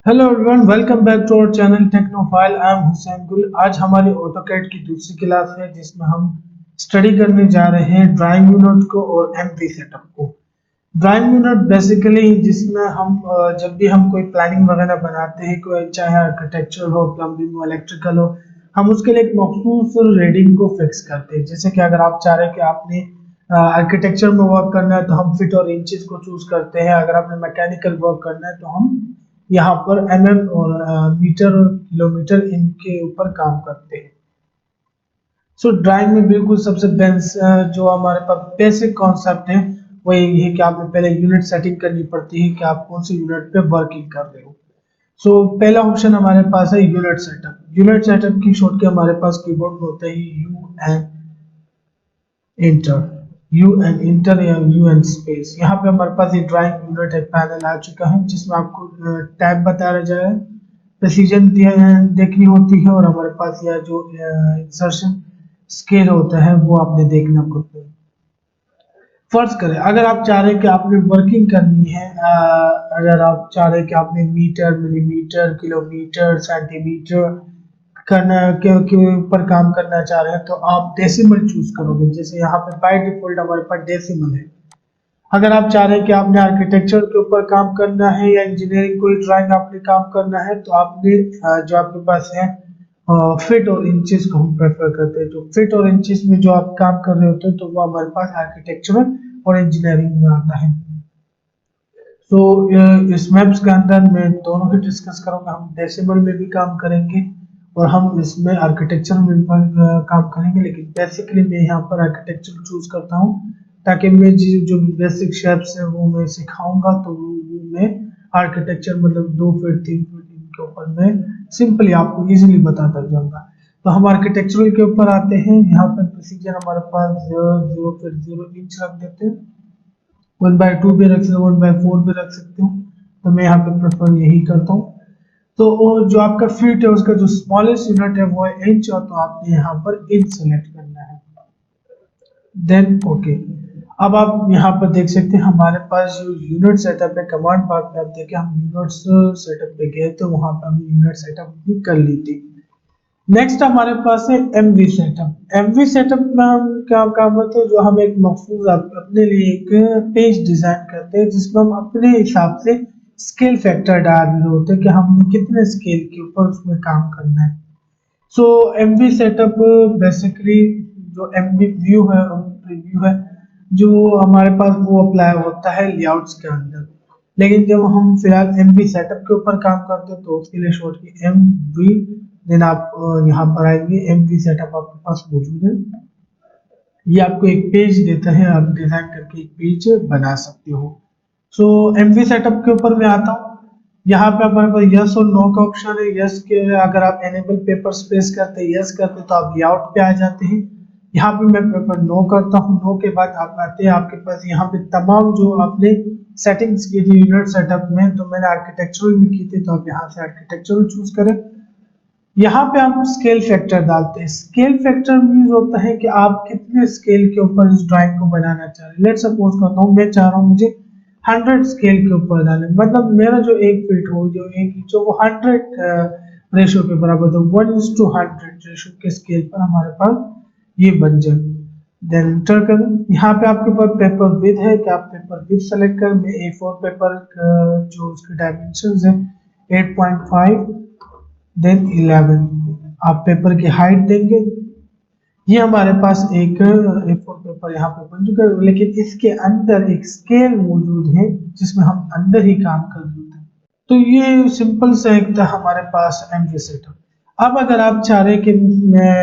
Hello everyone, welcome back to our channel Technophile. I am Hussain Gul. आज हमारी AutoCAD की दूसरी क्लास है जिसमें हम स्टडी करने जा रहे हैं ड्राइंग यूनिट को और एमवी सेटअप को। ड्राइंग यूनिट बेसिकली जिसमें हम जब भी हम कोई प्लानिंग वगैरह बनाते हैं, कोई चाहे आर्किटेक्चर हो, प्लम्बिंग हो, इलेक्ट्रिकल हो, हम उसके लिए एक मखसूस रीडिंग को फिक्स करते हैं। जैसे कि अगर आप चाह रहे हैं कि आपने आर्किटेक्चर में वर्क करना है तो हम फीट और इंचेस को चूज करते हैं। अगर आपने मैकेनिकल वर्क करना है तो हम यहाँ पर एमएम और मीटर और किलोमीटर इनके ऊपर काम करते हैं। सो ड्राइंग में बिल्कुल सबसे जो हमारे पास बेसिक कॉन्सेप्ट है वो यही है कि आपने पहले यूनिट सेटिंग करनी पड़ती है कि आप कौन से यूनिट पे वर्किंग कर रहे हो। सो पहला ऑप्शन हमारे पास है यूनिट सेटअप। यूनिट सेटअप की शॉर्ट के हमारे पास कीबोर्ड में होता है इंटर यू एन इंटर या यू एन स्पेस। यहाँ पे हमारे पास ये ड्राइंग यूनिट एक पैनल आ चुका है जिसमें आपको टैब बताया जाए, प्रेसिजन देखनी होती है और हमारे पास यह जो इंसर्शन स्केल होता है वो आपने देखना पड़ता है। फर्ज करें अगर आप चाह रहे हैं कि आपने वर्किंग करनी है, अगर आप चाह रहे हैं कि आपने मीटर, मिलीमीटर, किलोमीटर, सेंटीमीटर के ऊपर काम करना चाह रहे हैं तो आप डेसिमल चूज करोगे। जैसे यहाँ पे बाय डिफॉल्ट हमारे पास डेसिमल है। अगर आप चाह रहे हैं कि आपने आर्किटेक्चर के ऊपर काम करना है या इंजीनियरिंग कोई ड्राइंग आपने काम करना है तो आपने जो आपके पास है फीट और इंचेस को हम प्रेफर करते हैं। जो फीट और इंचेस में जो आप काम कर रहे होते हैं तो वो हमारे पास आर्किटेक्चर और इंजीनियरिंग में आता है। तो इस मैप्स के अंदर मैं दोनों ही डिस्कस करूंगा। हम डेसिमल में भी काम करेंगे और हम इसमें आर्किटेक्चर में काम करेंगे, लेकिन बेसिकली मैं यहाँ पर आर्किटेक्चर चूज करता हूँ ताकि मैं जो बेसिक शेप्स है वो मैं सिखाऊंगा तो वो मैं आर्किटेक्चर मतलब 2 फीट 3 फीट इनके ऊपर मैं सिंपली आपको इजीली बताता जाऊंगा। तो हम आर्किटेक्चरल के ऊपर आते हैं। यहाँ पर प्रोसीजर हमारे पास 0 फिर 0 इंच रख देते हैं। 1/2 भी रख सकते हो, 1/4 भी रख सकते हो। तो मैं यहाँ पे प्रेफर यही करता हूँ। तो जो आपका फीट है उसका जो स्मॉलेस्ट यूनिट है वो है इंच, और तो आपने यहाँ पर इंच सेलेक्ट करना है। Then okay. अब आप यहाँ पर देख सकते हैं हमारे पास जो यूनिट सेटअप है, कमांड बार पे आप देखें हम यूनिट्स सेटअप पे गए तो वहां पर हमने यूनिट सेटअप भी कर ली थी। नेक्स्ट हमारे पास है एमवी सेटअप। एमवी सेटअप में हम क्या काम करते हैं, जो हम एक मखसूस अपने लिए एक पेज डिजाइन करते हैं जिसमें हम अपने हिसाब से स्केल फैक्टर डाल रहे होते हैं कि हमने कितने स्केल के ऊपर उसमें काम करना है। सो एमवी सेटअप बेसिकली जो एमवी व्यू है प्रीव्यू है जो हमारे पास वो अप्लाई होता है लेआउट्स के अंदर। लेकिन जब हम फिलहाल एमवी सेटअप के ऊपर काम करते हैं तो उसके लिए शॉर्ट की एमवी, देन आप यहाँ पर आएंगे एमवी सेटअप आपके पास मौजूद है। ये आपको एक पेज देता है, आप डिजाइन करके एक पेज बना सकते हो। सो एमवी सेटअप के ऊपर मैं आता हूँ। यहाँ पे हमारे पास यस और नो का ऑप्शन है। यस के अगर आप एनेबल पेपर स्पेस करते हैं, यस करते तो आप लेआउट पे आ जाते हैं। यहाँ पे मैं पेपर नो करता हूँ। नो के बाद आप आते हैं, आपके पास यहाँ पे तमाम जो आपने सेटिंग्स की थी यूनिट सेटअप में, तो मैंने आर्किटेक्चरल में की थी तो आप यहाँ से आर्किटेक्चरल चूज करें। यहाँ पे हम स्केल फैक्टर डालते हैं। स्केल फैक्टर मीन्स होता है कि आप कितने स्केल के ऊपर इस ड्राइंग को बनाना चाह रहे हैं। लेट सपोज करता हूँ मैं चाह रहा हूँ मुझे 100 स्केल के ऊपर डालें, मतलब मेरा जो 1 फीट हो, जो 1 इंच हो, वो 100 रेशो के बराबर हो, 1:100 रेशो के स्केल पर हमारे पास ये बन जाए। देन इंटर करें। यहाँ पे आपके पास पेपर विड्थ है कि आप पेपर विड्थ सेलेक्ट करें। मैं A4 पेपर जो उसके डायमेंशन है 8.5 देन 11। आप पेपर की हाइट देंगे। ये हमारे पास एक A4 पेपर यहाँ पे बन चुका है, लेकिन इसके अंदर एक स्केल मौजूद है जिसमें हम अंदर ही काम कर रहे हैं। तो ये सिंपल सा एक था हमारे पास एमवी सेटअप। अब अगर आप चाह रहे कि मैं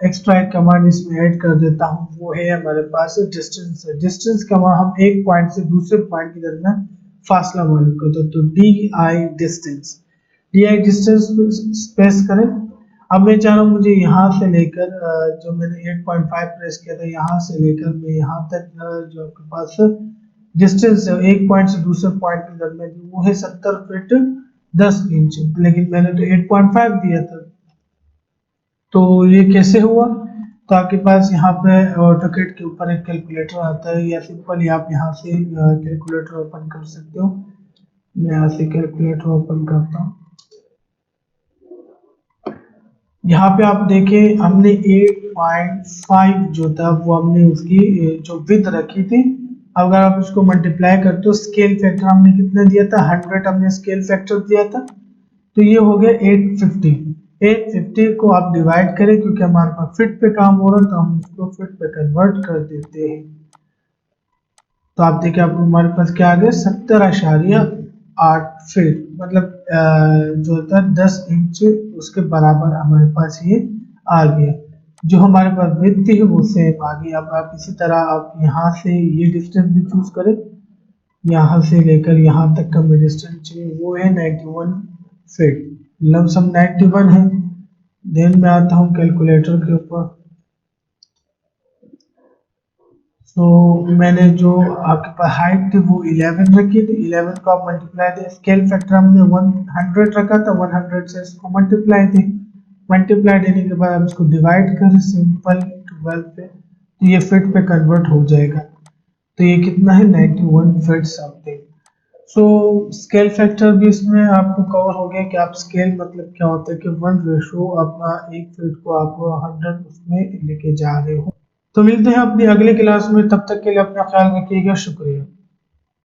एक्स्ट्रा एक कमांड इसमें ऐड कर देता हूँ, वो है हमारे पास डिस्टेंस। डिस्टेंस कमांड हम एक पॉइंट से दूसरे पॉइंट के दरमियान फासला मालूम करते हैं, तो डी आई डिस्टेंस स्पेस करें। अब मैं चाह रहा हूँ मुझे यहाँ से लेकर जो मैंने 8.5 प्रेस किया था यहाँ से लेकर मैं यहाँ तक जो आपके पास डिस्टेंस है एक पॉइंट से दूसरे पॉइंट के दरमियान वो है 70 फीट 10 इंच, लेकिन मैंने तो 8.5 दिया था। तो ये कैसे हुआ? तो आपके पास यहाँ पे ऑटोकैड के ऊपर एक कैलकुलेटर आता है, या सिंपली आप यहाँ से कैलकुलेटर ओपन कर सकते हो। मैं यहाँ से कैलकुलेटर ओपन करता हूँ। यहाँ पे आप देखें हमने 8.5 जो था वो हमने उसकी जो विड्थ रखी थी। अगर आप इसको मल्टीप्लाई करते हो, स्केल फैक्टर हमने कितना दिया था, 100 हमने स्केल फैक्टर दिया था, तो ये हो गया 850। 850 को आप डिवाइड करें, क्योंकि हमारे पास फिट पे काम हो रहा था, हम इसको फिट पे कन्वर्ट कर देते हैं। तो आप देखिए, आपको हमारे पास क्या आ गया, 70.8 फीट, मतलब जो होता है 10 इंच उसके बराबर हमारे पास ये आ गया। जो हमारे पास विड्थ थी वो सेम आ गई। अब आप इसी तरह आप यहाँ से ये डिस्टेंस भी चूज करें, यहाँ से लेकर यहाँ तक का भी डिस्टेंस चाहिए, वो है 91 फीट, लमसम 91 है। देन मैं आता हूँ कैलकुलेटर के ऊपर। तो मैंने जो आपके पास हाइट थी वो 11 रखी थी, 11 को आप मल्टीप्लाई थे, स्केल फैक्टर हमने 100 रखा था, 100 से इसको मल्टीप्लाई थे। मल्टीप्लाई देने के बाद आप इसको डिवाइड करें सिंपल 12 पे, तो ये फिट पे कन्वर्ट हो जाएगा। तो ये कितना है, 91 फीट समथिंग। सो स्केल फैक्टर भी इसमें आपको कवर हो गया कि आप स्केल मतलब क्या होता है कि 1 रेशो अपना एक फीट को आप 100 उसमें लेके जा रहे हो। तो मिलते हैं अपनी अगली क्लास में, तब तक के लिए अपना ख्याल रखिएगा, शुक्रिया।